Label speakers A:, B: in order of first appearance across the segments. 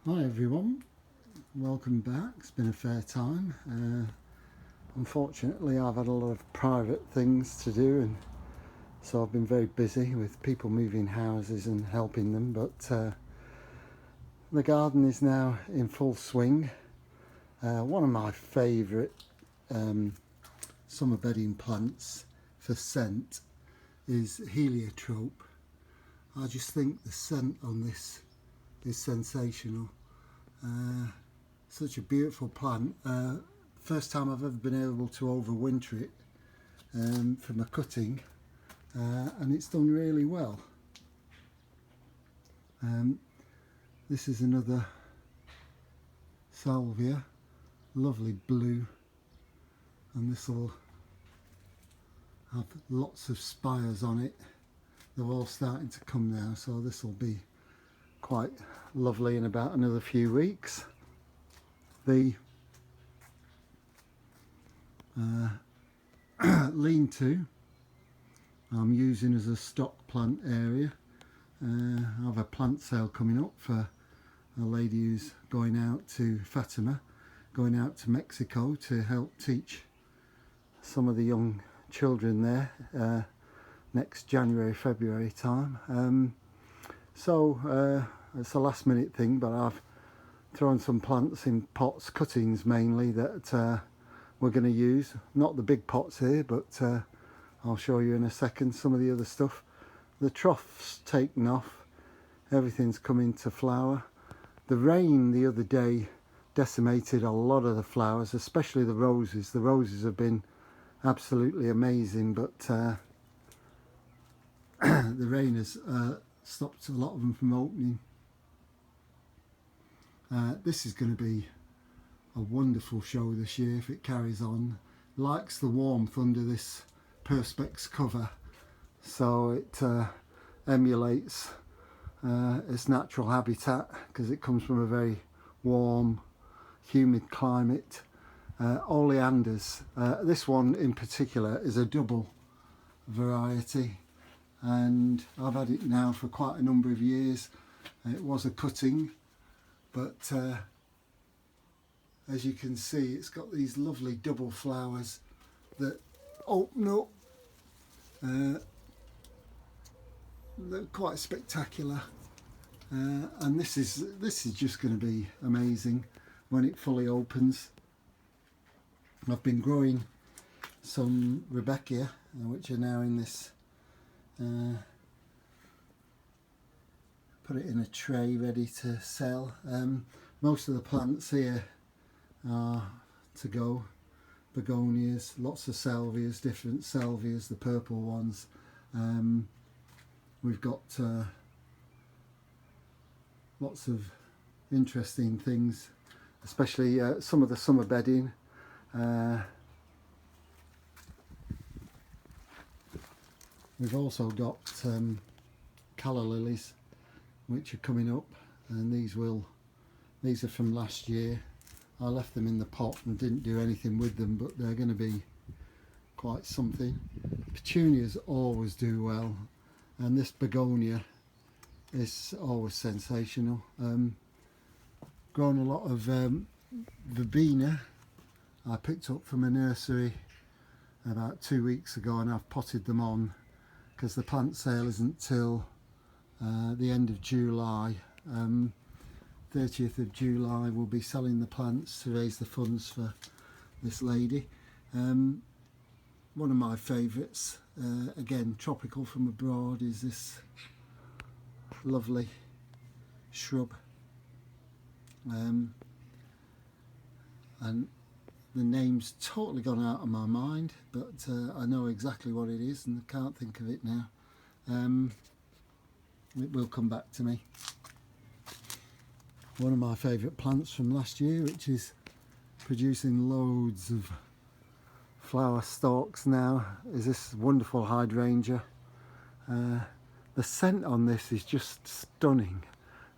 A: Hi everyone, welcome back. It's been a fair time. Unfortunately I've had a lot of private things to do, and so I've been very busy with people moving houses and helping them, but the garden is now in full swing. One of my favourite summer bedding plants for scent is heliotrope. I just think the scent on this is sensational. Such a beautiful plant. First time I've ever been able to overwinter it from a cutting, and it's done really well. This is another salvia, lovely blue, and this will have lots of spires on it. They're all starting to come now, so this will be quite lovely in about another few weeks. The lean-to I'm using as a stock plant area. I have a plant sale coming up for a lady who's going out to Fatima, going out to Mexico to help teach some of the young children there next January, February time. So it's a last minute thing, but I've thrown some plants in pots, cuttings mainly, that we're going to use. Not the big pots here, but I'll show you in a second some of the other stuff. The trough's taken off, everything's coming to flower. The rain the other day decimated a lot of the flowers, especially the roses. The roses have been absolutely amazing, but the rain has stopped a lot of them from opening. This is going to be a wonderful show this year if it carries on. Likes the warmth under this perspex cover, so it emulates its natural habitat because it comes from a very warm, humid climate. Oleanders, this one in particular is a double variety, and I've had it now for quite a number of years. It was a cutting, but as you can see, it's got these lovely double flowers that open up. They're quite spectacular, and this is just going to be amazing when it fully opens. I've been growing some Rebecca, which are now in this. Put it in a tray ready to sell. Most of the plants here are to go. Begonias, lots of salvias, different salvias, the purple ones. We've got lots of interesting things, especially some of the summer bedding. We've also got calla lilies, which are coming up, and these are from last year. I left them in the pot and didn't do anything with them, but they're going to be quite something. Petunias always do well, and this begonia is always sensational. Grown a lot of verbena. I picked up from a nursery about 2 weeks ago, and I've potted them on because the plant sale isn't till the end of July. 30th of July we'll be selling the plants to raise the funds for this lady. One of my favourites, again tropical from abroad, is this lovely shrub, and the name's totally gone out of my mind, but I know exactly what it is and I can't think of it now. It will come back to me. One of my favourite plants from last year, which is producing loads of flower stalks now, is this wonderful hydrangea. The scent on this is just stunning,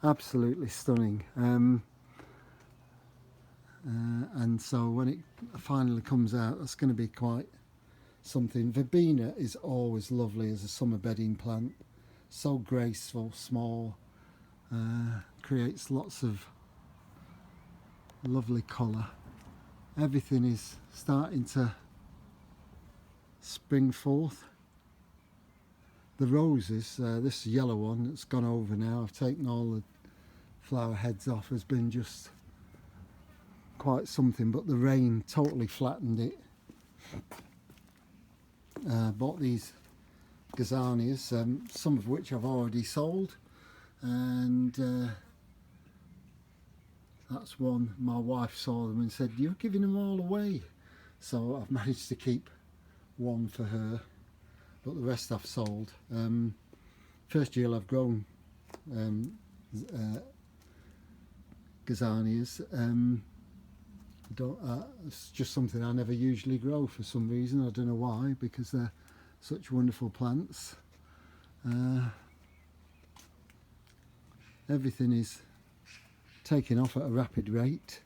A: absolutely stunning. And so when it finally comes out, that's going to be quite something. Verbena is always lovely as a summer bedding plant, so graceful, small, creates lots of lovely colour. Everything is starting to spring forth. The roses, this yellow one that's gone over now, I've taken all the flower heads off, has been just quite something, but the rain totally flattened it. Bought these gazanias, some of which I've already sold, and that's one my wife saw them and said, "You're giving them all away." So I've managed to keep one for her, but the rest I've sold. First year I've grown gazanias. It's just something I never usually grow for some reason. I don't know why, because they're such wonderful plants. Everything is taking off at a rapid rate.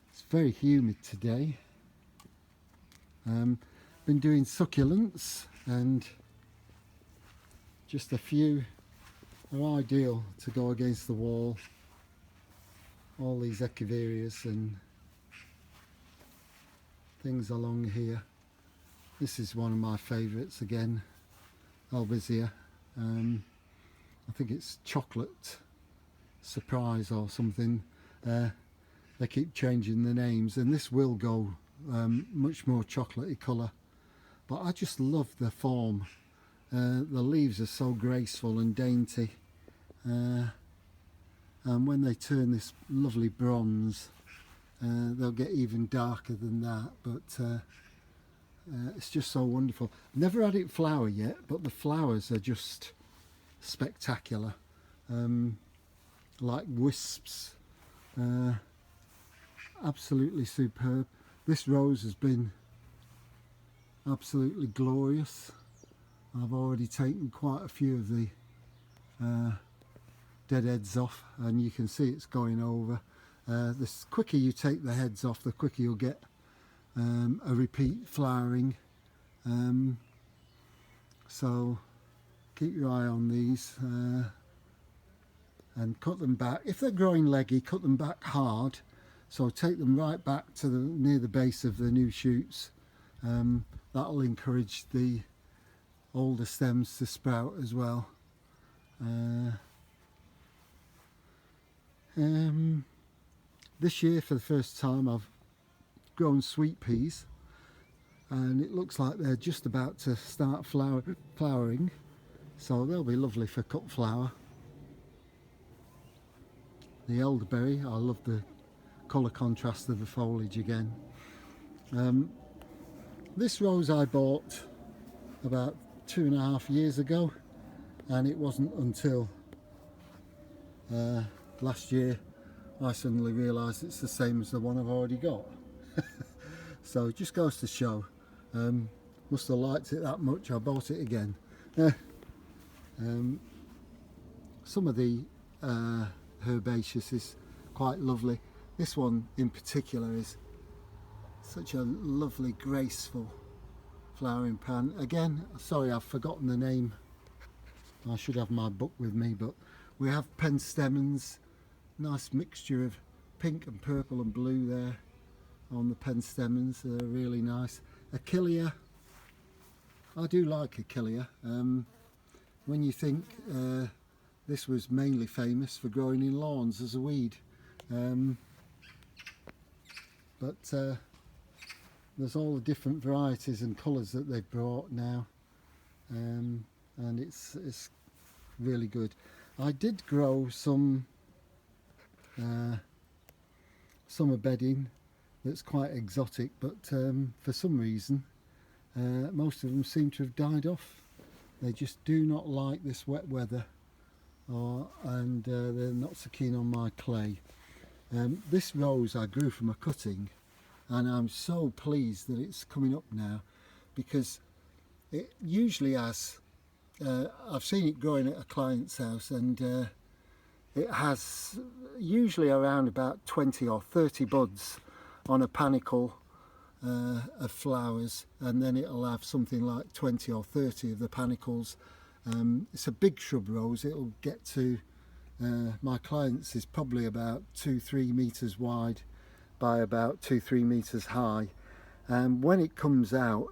A: It's very humid today. Been doing succulents, and just a few are ideal to go against the wall. All these echeverias and things along here. This is one of my favourites again, Albizia. I think it's chocolate surprise or something. They keep changing the names, and this will go much more chocolatey colour, but I just love the form. The leaves are so graceful and dainty, and when they turn this lovely bronze, they'll get even darker than that, but it's just so wonderful. Never had it flower yet, but the flowers are just spectacular, like wisps. Absolutely superb. This rose has been absolutely glorious. I've already taken quite a few of the dead heads off, and you can see it's going over. The quicker you take the heads off, the quicker you'll get a repeat flowering. So keep your eye on these and cut them back. If they're growing leggy, cut them back hard. So take them right back to near the base of the new shoots. That'll encourage the older stems to sprout as well. This year, for the first time, I've grown sweet peas, and it looks like they're just about to start flowering, so they'll be lovely for cut flower. The elderberry, I love the colour contrast of the foliage again. This rose I bought about 2.5 years ago, and it wasn't until last year I suddenly realised it's the same as the one I've already got. So it just goes to show, must have liked it that much, I bought it again. Some of the herbaceous is quite lovely. This one in particular is such a lovely, graceful flowering plant. Again, sorry, I've forgotten the name. I should have my book with me, but we have penstemons. Nice mixture of pink and purple and blue there on the penstemons. They're really nice. Achillea, I do like Achillea. When you think this was mainly famous for growing in lawns as a weed, but there's all the different varieties and colours that they've brought now, and it's really good. I did grow some summer bedding that's quite exotic, but for some reason most of them seem to have died off. They just do not like this wet weather, and they're not so keen on my clay. This rose I grew from a cutting, and I'm so pleased that it's coming up now, because it usually has, I've seen it growing at a client's house, and it has usually around about 20 or 30 buds on a panicle of flowers, and then it'll have something like 20 or 30 of the panicles. It's a big shrub rose. It'll get to, my client's is probably about 2-3 meters wide, by about 2-3 meters high, and when it comes out,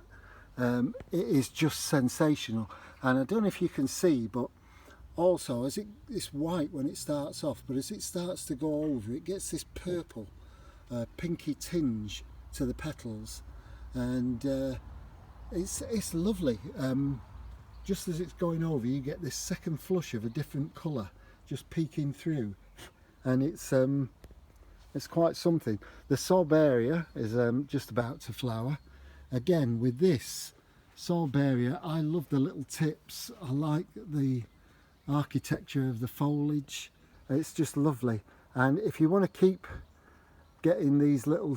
A: it is just sensational. And I don't know if you can see, but also as it's white when it starts off, but as it starts to go over, it gets this purple pinky tinge to the petals, and it's lovely. Just as it's going over, you get this second flush of a different colour just peeking through, and it's quite something. The Sorbaria is just about to flower. Again, with this Sorbaria, I love the little tips. I like the architecture of the foliage. It's just lovely. And if you want to keep getting these little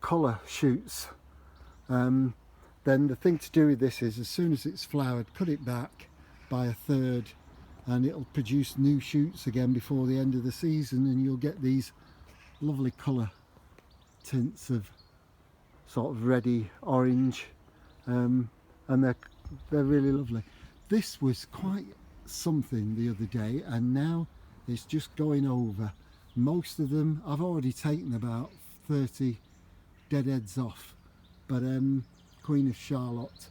A: colour shoots, then the thing to do with this is, as soon as it's flowered, cut it back by a third, and it'll produce new shoots again before the end of the season, and you'll get these lovely colour tints of sort of reddy orange, and they're really lovely. This was quite something the other day, and now it's just going over. Most of them, I've already taken about 30 deadheads off, but Queen of Charlotte,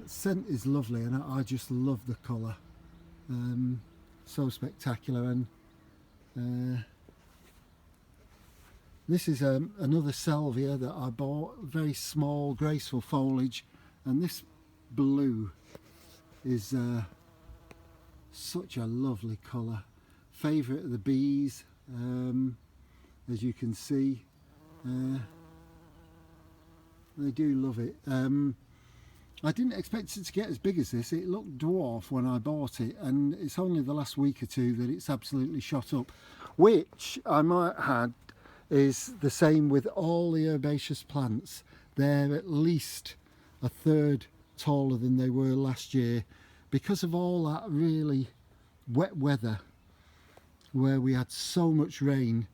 A: scent is lovely, and I just love the colour. So spectacular. And this is another salvia that I bought, very small graceful foliage, and this blue is such a lovely colour. Favourite of the bees, as you can see. They do love it. I didn't expect it to get as big as this. It looked dwarf when I bought it, and it's only the last week or two that it's absolutely shot up, which I might add is the same with all the herbaceous plants. They're at least a third taller than they were last year because of all that really wet weather where we had so much rain.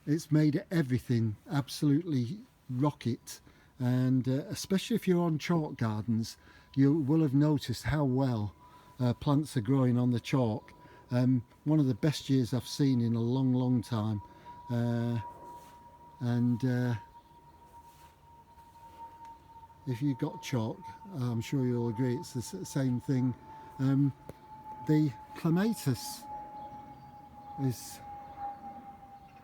A: It's made everything absolutely rocket, and especially if you're on chalk gardens, you will have noticed how well plants are growing on the chalk. One of the best years I've seen in a long time, and if you've got chalk, I'm sure you'll agree it's the same thing. The clematis is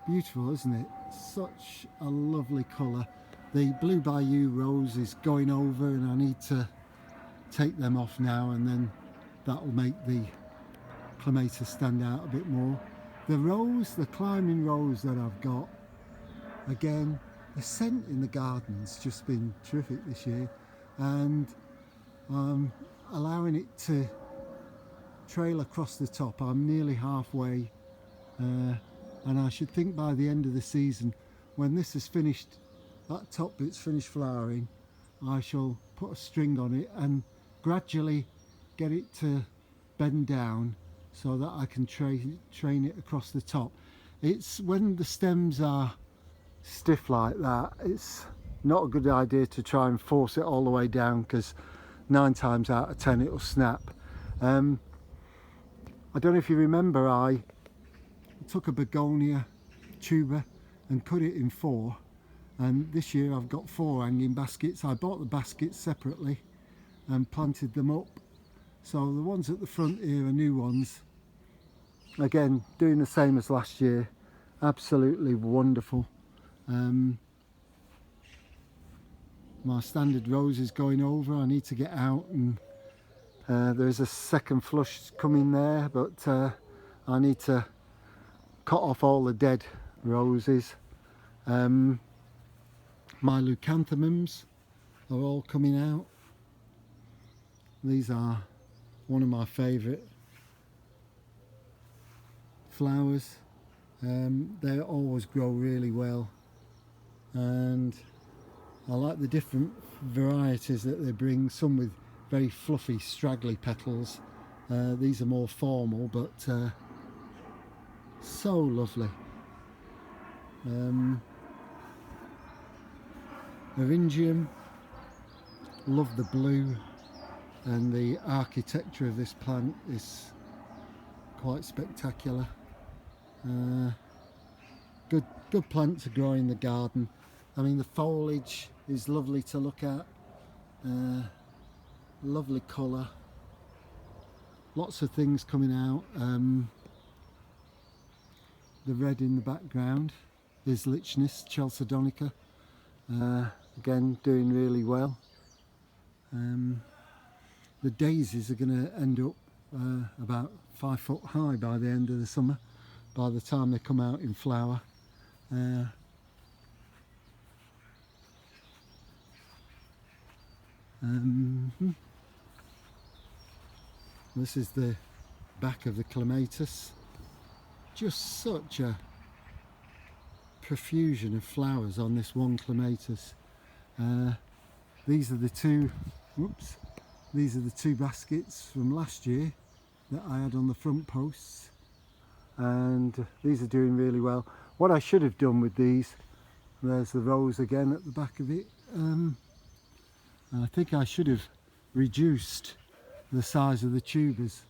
A: beautiful, isn't it? Such a lovely colour. The Blue Bayou rose is going over, and I need to take them off now, and then that will make the clematis stand out a bit more. The rose, the climbing rose that I've got, again, the scent in the garden's just been terrific this year, and I'm allowing it to trail across the top. I'm nearly halfway, and I should think by the end of the season, when this is finished, that top bit's finished flowering, I shall put a string on it and gradually get it to bend down so that I can train it across the top. It's when the stems are stiff like that, it's not a good idea to try and force it all the way down, because 9 times out of 10 it'll snap. I don't know if you remember, I took a begonia tuber and cut it in 4, and this year I've got 4 hanging baskets. I bought the baskets separately and planted them up, so the ones at the front here are new ones. Again, doing the same as last year, absolutely wonderful. My standard rose is going over. I need to get out, and there's a second flush coming there, but I need to cut off all the dead roses. My leucanthemums are all coming out. These are one of my favourite flowers. They always grow really well, and I like the different varieties that they bring, some with very fluffy straggly petals. These are more formal, but so lovely. Eryngium, love the blue, and the architecture of this plant is quite spectacular. Good plant to grow in the garden. I mean, the foliage is lovely to look at. Lovely colour. Lots of things coming out. The red in the background is Lychnis chalcedonica. Again, doing really well. The daisies are going to end up about 5 foot high by the end of the summer, by the time they come out in flower. This is the back of the clematis. Just such a profusion of flowers on this one clematis. These are the two, whoops, these are the two baskets from last year that I had on the front posts, and these are doing really well. What I should have done with these, there's the rose again at the back of it. I think I should have reduced the size of the tubers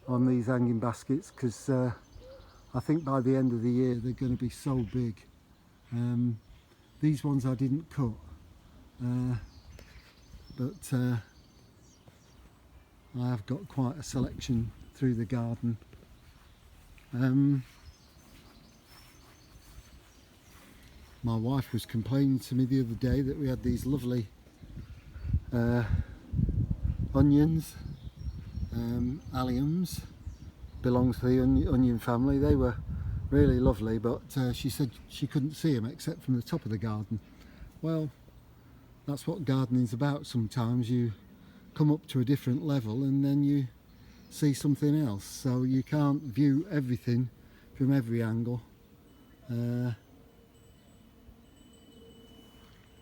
A: on these hanging baskets, because I think by the end of the year they're going to be so big. These ones I didn't cut, but I have got quite a selection through the garden. My wife was complaining to me the other day that we had these lovely onions, alliums, belongs to the onion family. They were really lovely, but she said she couldn't see them except from the top of the garden. Well, that's what gardening's about. Sometimes you come up to a different level and then you see something else, so you can't view everything from every angle.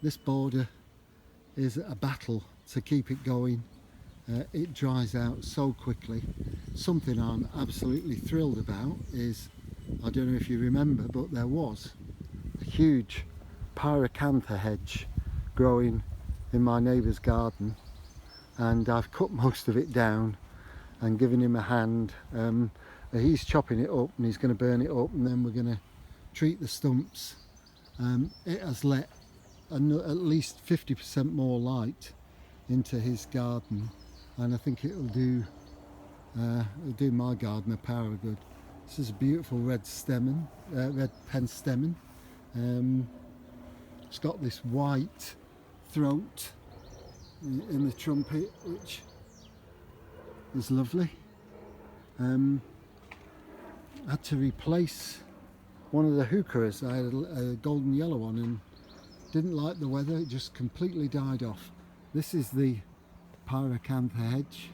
A: This border is a battle to keep it going. It dries out so quickly. Something I'm absolutely thrilled about is, I don't know if you remember, but there was a huge pyracantha hedge growing in my neighbour's garden, and I've cut most of it down and given him a hand. He's chopping it up and he's going to burn it up, and then we're going to treat the stumps. It has let at least 50% more light into his garden, and I think it'll do my garden a power of good. This is a beautiful red stemon, red penstemon. It's got this white throat in the trumpet, which is lovely. I had to replace one of the heucheras. I had a golden yellow one and didn't like the weather, it just completely died off. This is the pyracantha hedge.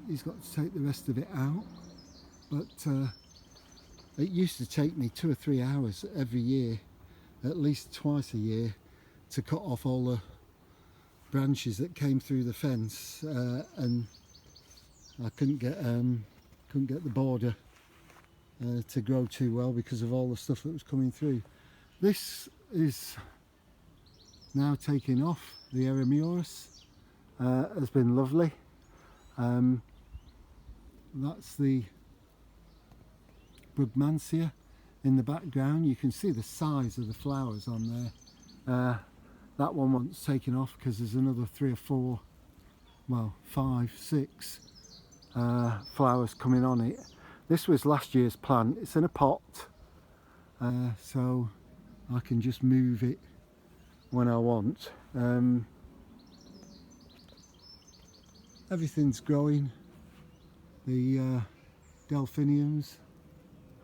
A: He's got to take the rest of it out, but it used to take me 2 or 3 hours every year, at least twice a year, to cut off all the branches that came through the fence, and I couldn't get the border to grow too well because of all the stuff that was coming through. This is now taking off. The Eremurus has been lovely. That's the Brugmansia in the background. You can see the size of the flowers on there. That one wants taken off because there's another 3 or 4, well, 5, 6 flowers coming on it. This was last year's plant. It's in a pot, so I can just move it when I want. Everything's growing. The delphiniums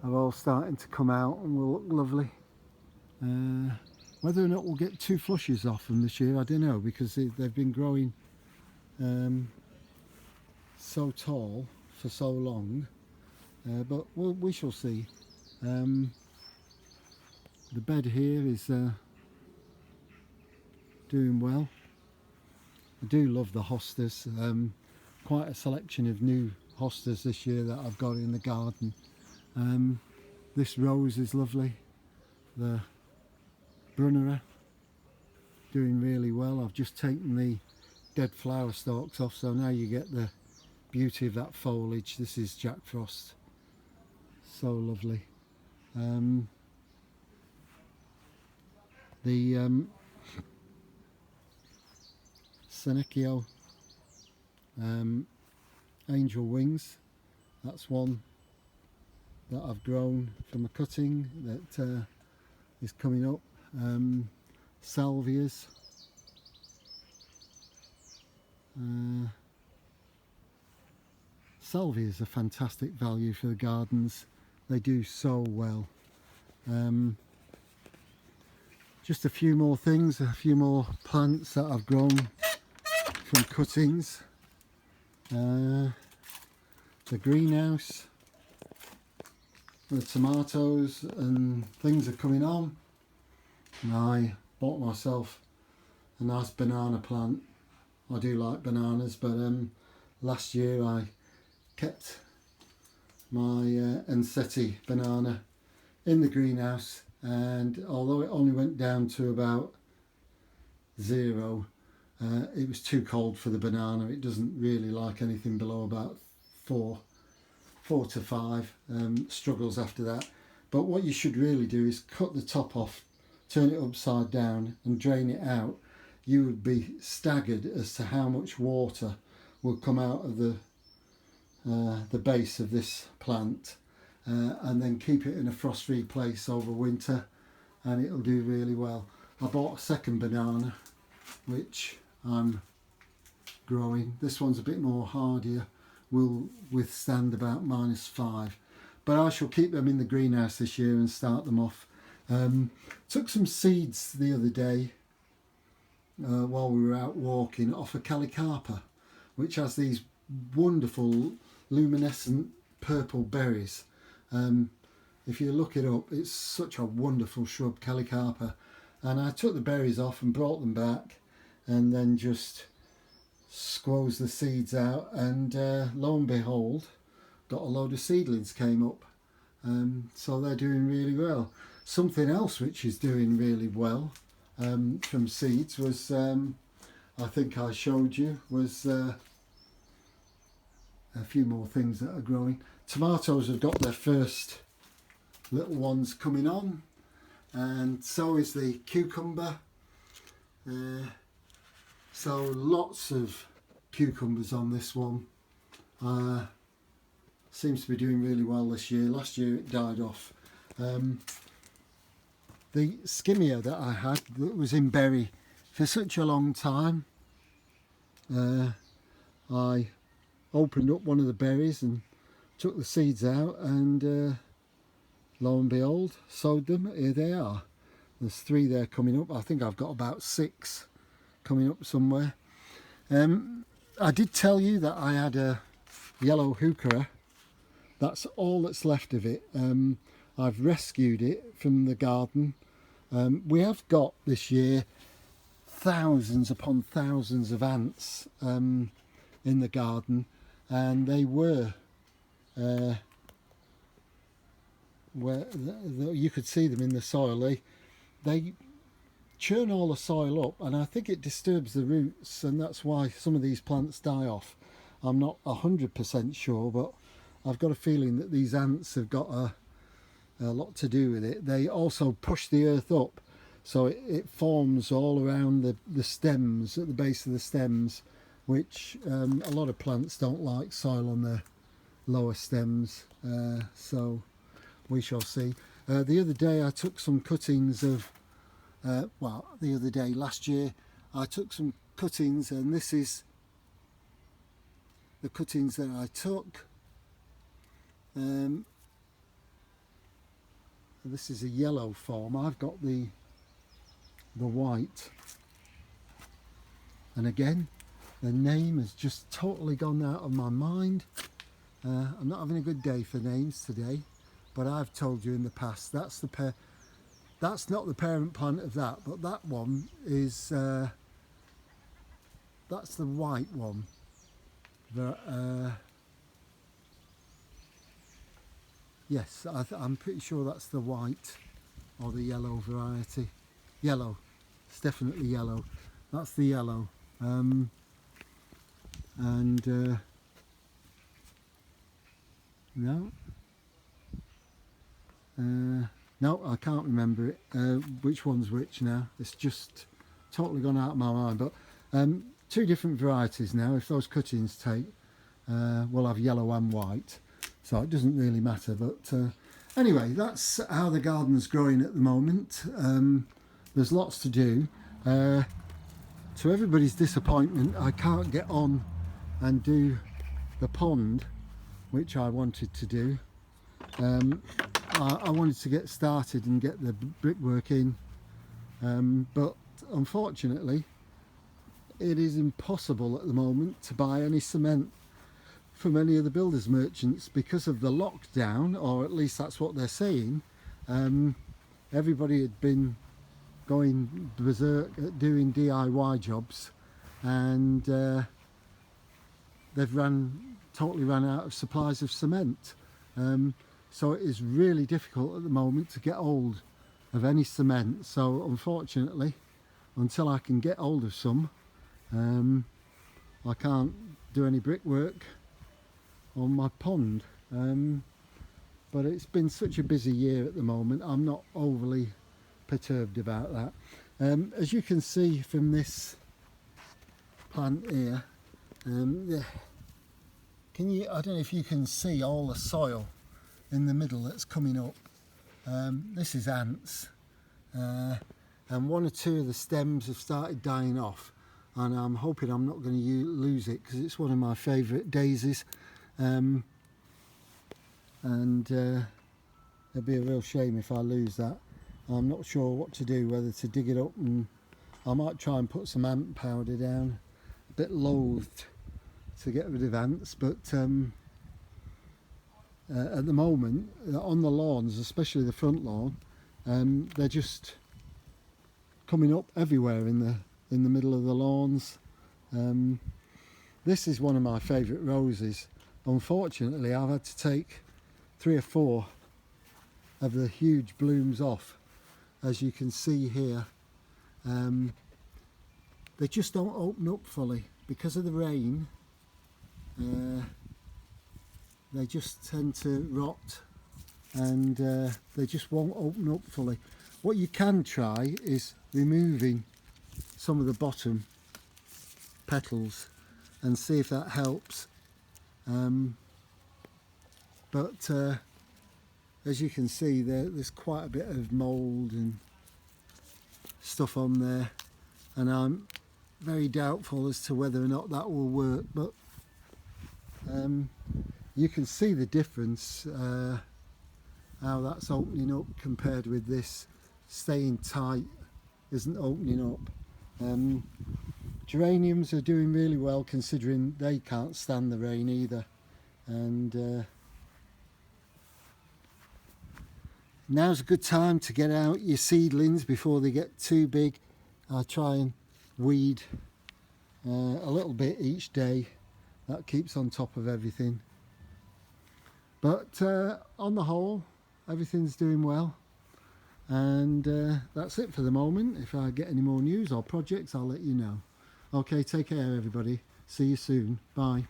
A: are all starting to come out and will look lovely. Whether or not we'll get 2 flushes off them this year, I don't know, because they've been growing so tall for so long, but we shall see. The bed here is doing well. I do love the hostas. Quite a selection of new hostas this year that I've got in the garden. This rose is lovely. The Brunnera doing really well. I've just taken the dead flower stalks off, so now you get the beauty of that foliage. This is Jack Frost. So lovely. The Senecio angel wings, that's one that I've grown from a cutting that is coming up. Salvias, salvias are fantastic value for the gardens, they do so well. Just a few more things, a few more plants that I've grown from cuttings. The greenhouse, the tomatoes and things are coming on. And I bought myself a nice banana plant. I do like bananas, but last year I kept my Enseti banana in the greenhouse, and although it only went down to about 0, it was too cold for the banana. It doesn't really like anything below about 4 to 5, struggles after that. But what you should really do is cut the top off, turn it upside down and drain it out. You would be staggered as to how much water will come out of the base of this plant, and then keep it in a frost-free place over winter, and it'll do really well. I bought a second banana which I'm growing. This one's a bit more hardier, will withstand about -5, but I shall keep them in the greenhouse this year and start them off. Took some seeds the other day while we were out walking off a Calicarpa, which has these wonderful luminescent purple berries. If you look it up, it's such a wonderful shrub, Calicarpa. And I took the berries off and brought them back, and then just squoze the seeds out, and lo and behold, got a load of seedlings came up. So they're doing really well. Something else which is doing really well from seeds was, I think I showed you, was a few more things that are growing. Tomatoes have got their first little ones coming on, and so is the cucumber. So lots of cucumbers on this one. Seems to be doing really well this year. Last year it died off. The skimmia that I had that was in berry for such a long time, I opened up one of the berries and took the seeds out, and lo and behold, sowed them. Here they are. There's 3 there coming up. I think I've got about 6 coming up somewhere. I did tell you that I had a yellow heuchera. That's all that's left of it. I've rescued it from the garden. We have got this year thousands upon thousands of ants in the garden, and they were where you could see them in the soil. They churn all the soil up, and I think it disturbs the roots, and that's why some of these plants die off. I'm not 100% sure, but I've got a feeling that these ants have got a lot to do with it. They also push the earth up, so it forms all around the stems, at the base of the stems, which a lot of plants don't like soil on their lower stems, so we shall see. The other day I took some cuttings of, last year I took some cuttings, and this is the cuttings that I took. This is a yellow form. I've got the white, and again the name has just totally gone out of my mind. I'm not having a good day for names today, but I've told you in the past that's not the parent plant of that, but that one is that's the white one. Yes, I'm pretty sure that's the white or the yellow variety. Yellow, it's definitely yellow. That's the yellow. No. No, I can't remember it, which one's which now. It's just totally gone out of my mind. But two different varieties now. If those cuttings take, we'll have yellow and white, so it doesn't really matter. But anyway, that's how the garden's growing at the moment. There's lots to do. To everybody's disappointment, I can't get on and do the pond, which I wanted to do. I wanted to get started and get the brickwork in, but unfortunately it is impossible at the moment to buy any cement from any of the builders merchants because of the lockdown, or at least that's what they're saying. Everybody had been going berserk at doing DIY jobs, and they've totally ran out of supplies of cement. So it is really difficult at the moment to get hold of any cement. So unfortunately, until I can get hold of some, I can't do any brickwork on my pond. But it's been such a busy year at the moment, I'm not overly perturbed about that. As you can see from this plant here, I don't know if you can see all the soil in the middle that's coming up. This is ants, and one or two of the stems have started dying off, and I'm hoping I'm not going to lose it because it's one of my favourite daisies, and it'd be a real shame if I lose that. I'm not sure what to do, whether to dig it up, and I might try and put some ant powder down. A bit loathed to get rid of ants, but at the moment on the lawns, especially the front lawn, they're just coming up everywhere in the middle of the lawns. This is one of my favourite roses. Unfortunately, I've had to take 3 or 4 of the huge blooms off, as you can see here. They just don't open up fully because of the rain. They just tend to rot, and they just won't open up fully. What you can try is removing some of the bottom petals and see if that helps. But as you can see, there's quite a bit of mould and stuff on there, and I'm very doubtful as to whether or not that will work. But you can see the difference, how that's opening up compared with this staying tight, isn't opening up. Geraniums are doing really well considering they can't stand the rain either, and now's a good time to get out your seedlings before they get too big. I try and weed a little bit each day. That keeps on top of everything. But on the whole, everything's doing well, and that's it for the moment. If I get any more news or projects, I'll let you know. Okay, take care everybody. See you soon. Bye.